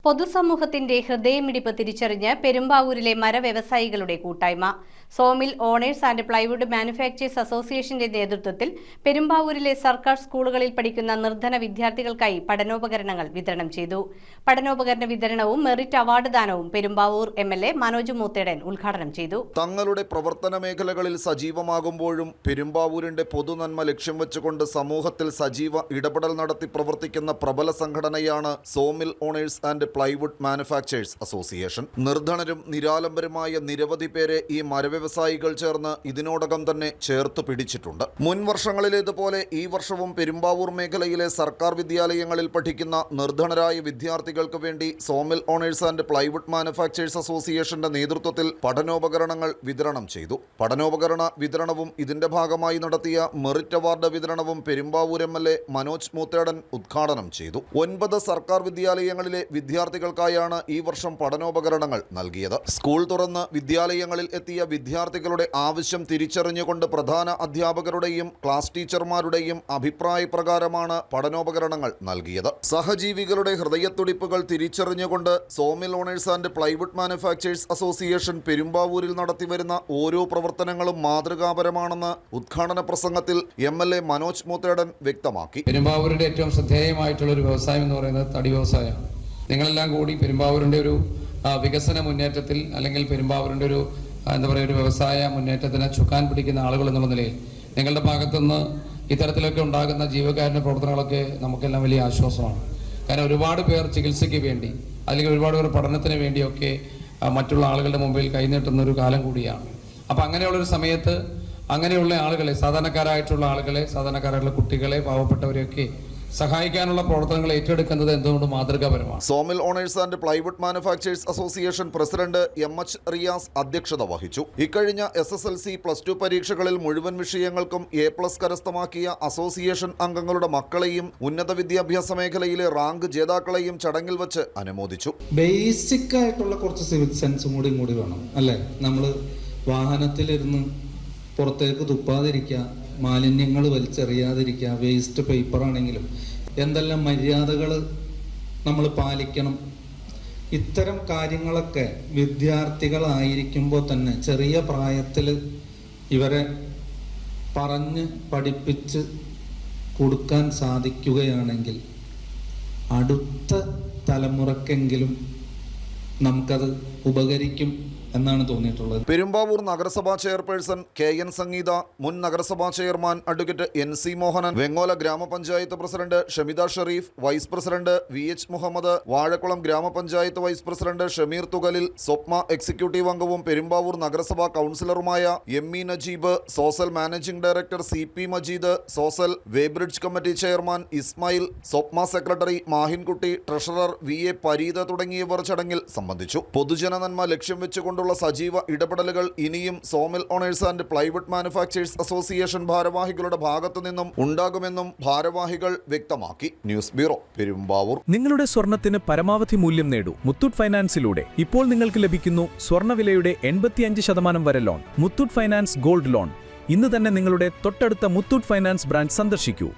പൊതുസമൂഹത്തിന്റെ ഹൃദയമിടിപ്പ് തിരിച്ചറിഞ്ഞ് പെരുമ്പാവൂരിലെ മരവ്യവസായികളുടെ കൂട്ടായ്മ sawmill owners and plywood manufacturers അസോസിയേഷന്റെ നേതൃത്വത്തിൽ പെരുമ്പാവൂരിലെ സർക്കാർ സ്കൂളുകളിൽ പഠിക്കുന്ന നിർധന വിദ്യാർത്ഥികൾക്കായി പഠനോപകരണങ്ങൾ വിതരണം ചെയ്തു. പഠനോപകരണ വിതരണവും മെറിറ്റ് അവാർഡ് ദാനവും പെരുമ്പാവൂർ എംഎൽഎ മനോജ് മൂത്തേടൻ ഉദ്ഘാടനം ചെയ്തു. തങ്ങളുടെ പ്രവർത്തന മേഖലകളിൽ സജീവമാകുമ്പോഴും പെരുമ്പാവൂരിന്റെ പൊതുനന്മ ലക്ഷ്യം വെച്ചുകൊണ്ട് സമൂഹത്തിൽ സജീവ ഇടപെടൽ നടത്തി പ്രവർത്തിക്കുന്ന പ്രബല സംഘടനയാണ് sawmill owners and plywood manufacturers association. നിർധനരും നിരാലംബരുമായ നിരവധി പേരെ ഈ മരവ്യവസായികൾ ചേർന്ന് ഇതിനോടകം തന്നെ ചേർത്ത് പിടിച്ചിട്ടുണ്ട്. മുൻ വർഷങ്ങളിലേതുപോലെ ഈ വർഷവും പെരുമ്പാവൂർ മേഖലയിലെ സർക്കാർ വിദ്യാലയങ്ങളിൽ പഠിക്കുന്ന നിർധനരായ വിദ്യാർത്ഥികൾക്ക് വേണ്ടി sawmill owners and plywood manufacturers അസോസിയേഷന്റെ നേതൃത്വത്തിൽ പഠനോപകരണങ്ങൾ വിതരണം ചെയ്തു. പഠനോപകരണ വിതരണവും ഇതിന്റെ ഭാഗമായി നടത്തിയ മെറിറ്റ് അവാർഡ് വിതരണവും പെരുമ്പാവൂർ എംഎൽഎ മനോജ് മൂത്തേടൻ ഉദ്ഘാടനം ചെയ്തു. 9 സർക്കാർ വിദ്യാലയങ്ങളിലെ വിദ്യാർത്ഥികൾക്കായാണ് ഈ വർഷം പഠനോപകരണങ്ങൾ നൽകിയത്. സ്കൂൾ തുറന്ന് വിദ്യാലയങ്ങളിൽ എത്തിയ വിദ്യാർത്ഥികളുടെ ആവശ്യം തിരിച്ചറിഞ്ഞുകൊണ്ട് പ്രധാന അധ്യാപകരുടെയും ക്ലാസ് ടീച്ചർമാരുടെയും അഭിപ്രായ പ്രകാരമാണ് പഠനോപകരണങ്ങൾ നൽകിയത്. സഹജീവികളുടെ ഹൃദയത്തുടിപ്പുകൾ തിരിച്ചറിഞ്ഞുകൊണ്ട് sawmill owners and plywood manufacturers association പെരുമ്പാവൂരിൽ നടത്തിവരുന്ന ഓരോ പ്രവർത്തനങ്ങളും മാതൃകാപരമാണെന്ന് ഉദ്ഘാടന പ്രസംഗത്തിൽ എംഎൽഎ മനോജ് മൂത്തേടൻ വ്യക്തമാക്കി. പെരുമ്പാവൂരിന്റെ ഏറ്റവും ശ്രദ്ധേയമായിട്ടുള്ള ഒരു വ്യവസായം എന്ന് പറയുന്നത് തടി വ്യവസായമാണ്. നിങ്ങളെല്ലാം കൂടി പെരുമ്പാവൂരിന്റെ ഒരു വികസന മുന്നേറ്റത്തിൽ അല്ലെങ്കിൽ പെരുമ്പാവൂരിന്റെ ഒരു ഒരു വ്യവസായ മുന്നേറ്റത്തിന് ചുക്കാൻ പിടിക്കുന്ന ആളുകൾ എന്നുള്ള നിലയിൽ നിങ്ങളുടെ ഭാഗത്തുനിന്ന് ഇത്തരത്തിലൊക്കെ ഉണ്ടാകുന്ന ജീവകാരുണ്യ പ്രവർത്തനങ്ങളൊക്കെ നമുക്കെല്ലാം വലിയ ആശ്വാസമാണ്. കാരണം ഒരുപാട് പേർ ചികിത്സയ്ക്ക് വേണ്ടി അല്ലെങ്കിൽ ഒരുപാട് പേർ പഠനത്തിന് വേണ്ടിയൊക്കെ മറ്റുള്ള ആളുകളുടെ മുമ്പിൽ കൈനീട്ടുന്ന ഒരു കാലം കൂടിയാണ്. അപ്പം അങ്ങനെയുള്ളൊരു സമയത്ത് അങ്ങനെയുള്ള ആളുകളെ, സാധാരണക്കാരായിട്ടുള്ള ആളുകളെ, സാധാരണക്കാരായിട്ടുള്ള കുട്ടികളെ, പാവപ്പെട്ടവരെയൊക്കെ സഹായിക്കാനുള്ള പ്രവർത്തനങ്ങൾ ഏറ്റെടുക്കുന്നത് എന്തുകൊണ്ട് മാതൃകാപരമാണ്. Sawmill owners and plywood manufacturers association president M H. Riyas അധ്യക്ഷത വഹിച്ചു. ഇക്കഴിഞ്ഞ SSLC +2 പരീക്ഷകളിൽ മുഴുവൻ വിഷയങ്ങൾക്കും A+ കരസ്ഥമാക്കിയ അസോസിയേഷൻ അംഗങ്ങളുടെ മക്കളെയും ഉന്നത വിദ്യാഭ്യാസ മേഖലയിലെ റാങ്ക് ജേതാക്കളെയും ചടങ്ങിൽ വെച്ച് അനുമോദിച്ചു. ബേസിക് ആയിട്ടുള്ള കുറച്ച് സിവിക് സെൻസും കൂടി വേണം അല്ലേ? നമ്മൾ വാഹനത്തിലിരുന്ന് പുറത്തേക്ക് തുപ്പാതിരിക്കുക, മാലിന്യങ്ങൾ വലിച്ചെറിയാതിരിക്കുക, വേസ്റ്റ് പേപ്പർ ആണെങ്കിലും എന്തെല്ലാം മര്യാദകൾ നമ്മൾ പാലിക്കണം. ഇത്തരം കാര്യങ്ങളൊക്കെ വിദ്യാർത്ഥികളായിരിക്കുമ്പോൾ തന്നെ ചെറിയ പ്രായത്തിൽ ഇവരെ പറഞ്ഞ് പഠിപ്പിച്ച് കൊടുക്കാൻ സാധിക്കുകയാണെങ്കിൽ അടുത്ത തലമുറക്കെങ്കിലും നമുക്കത് ഉപകരിക്കും എന്നാണ് തോന്നിയിട്ടുള്ളത്. പെരുമ്പാവൂർ നഗരസഭാ ചെയർപേഴ്സൺ KN സംഗീത, മുൻ നഗരസഭാ chairman advocate NC Mohanan, Vengola ഗ്രാമപഞ്ചായത്ത് president Shamitha Sharif, vice president VH Muhammad, Vazhakulam ഗ്രാമപഞ്ചായത്ത് വൈസ് ഷമീർ തുകലിൽ, സ്വപ്ന എക്സിക്യൂട്ടീവ് അംഗവും പെരുമ്പാവൂർ നഗരസഭാ കൗൺസിലറുമായ ME Najeeb, Sosal managing director CP Majeed, Sosal weighbridge committee chairman Ismail, Swapna secretary Mahinkutty, treasurer VA Pareetha തുടങ്ങിയവർ ചടങ്ങിൽ സംബന്ധിച്ചു. പൊതുജന നന്മ ലക്ഷ്യം വെച്ചുകൊണ്ട് സജീവ ഇടപെടലുകൾ ഇനിയും sawmill owners and plywood manufacturers association ഭാരവാഹികളുടെ ഭാഗത്തു നിന്നും ഉണ്ടാകുമെന്നും ഭാരവാഹികൾ വ്യക്തമാക്കി. News bureau, Perumbavoor. നിങ്ങളുടെ സ്വർണത്തിന് പരമാവധി മൂല്യം നേടൂ മുത്തൂറ്റ് ഫൈനാൻസിലൂടെ. ഇപ്പോൾ നിങ്ങൾക്ക് ലഭിക്കുന്നു സ്വർണ്ണവിലയുടെ 85% വരെ loan. Muthoot finance gold loan. ഇന്ന് തന്നെ നിങ്ങളുടെ തൊട്ടടുത്ത മുത്തൂറ്റ് ഫൈനാൻസ് ബ്രാഞ്ച് സന്ദർശിക്കൂ.